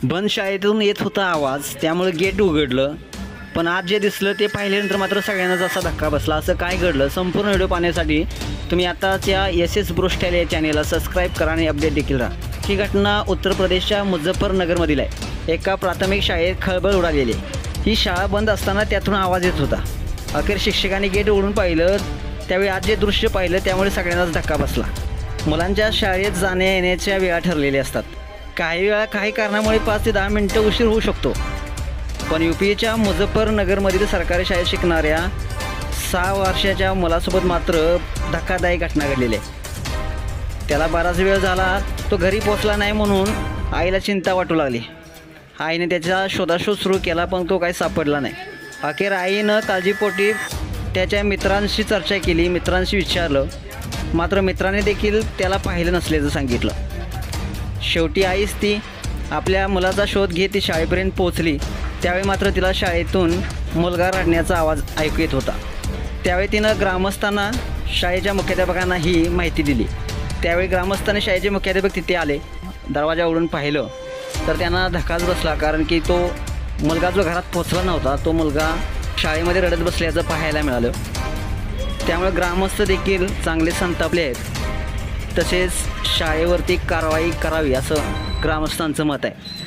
बंद शाळेतून येत होता आवाज, त्यामुळे गेट उघडलं. पण आज जे दिसलं ते पाहिल्यानंतर मात्र सगळ्यांनाच असा धक्का बसला. असं काय घडलं, संपूर्ण व्हिडिओ पाहण्यासाठी तुम्ही आताच या SS ब्रोस्टाईल या चॅनेलला सबस्क्राईब करा आणि अपडेट देखील राहा. ही घटना उत्तर प्रदेशच्या मुझफ्फरनगरमधील आहे. एका प्राथमिक शाळेत खळबळ उडालेली आहे. ही शाळा बंद असताना त्यातून आवाज येत होता. अखेर शिक्षकांनी गेट उघडून पाहिलं, त्यावेळी आज जे दृश्य पाहिलं त्यामुळे सगळ्यांनाच धक्का बसला. मुलांच्या शाळेत जाण्या येण्याच्या वेळा ठरलेल्या असतात. काही वेळा काही कारणामुळे 5 ते 10 मिनिटं उशीर होऊ शकतो. पण UPच्या मुझफ्फरनगरमधील सरकारी शाळेत शिकणाऱ्या 6 वर्षाच्या मुलासोबत मात्र धक्कादायक घटना घडलेली आहे. त्याला बराच वेळ झाला, तो घरी पोचला नाही म्हणून आईला चिंता वाटू लागली. आईने त्याचा शोधाशोध सुरू केला, पण तो काही सापडला नाही. अखेर आईनं काळजीपोटी त्याच्या मित्रांशी चर्चा केली, मित्रांशी विचारलं, मात्र मित्राने देखील त्याला पाहिलं नसल्याचं सांगितलं. शेवटी आईच ती आपल्या मुलाचा शोध घेत ती शाळेपर्यंत पोहोचली. त्यावेळी मात्र तिला शाळेतून मुलगा रडण्याचा आवाज ऐकू येत होता. त्यावेळी तिनं ग्रामस्थांना, शाळेच्या मुख्याध्यापकांना ही माहिती दिली. त्यावेळी ग्रामस्थांनी शाळेचे मुख्याध्यापक तिथे आले. दरवाजा उघडून पाहिलं तर त्यांना धक्काच बसला, कारण की तो मुलगा जो घरात पोचला नव्हता, तो मुलगा शाळेमध्ये रडत बसल्याचं पाहायला मिळालं. त्यामुळे ग्रामस्थ देखील चांगले संतापले आहेत. तसेच शाळेवरती कारवाई करावी असं ग्रामस्थांचं मत आहे.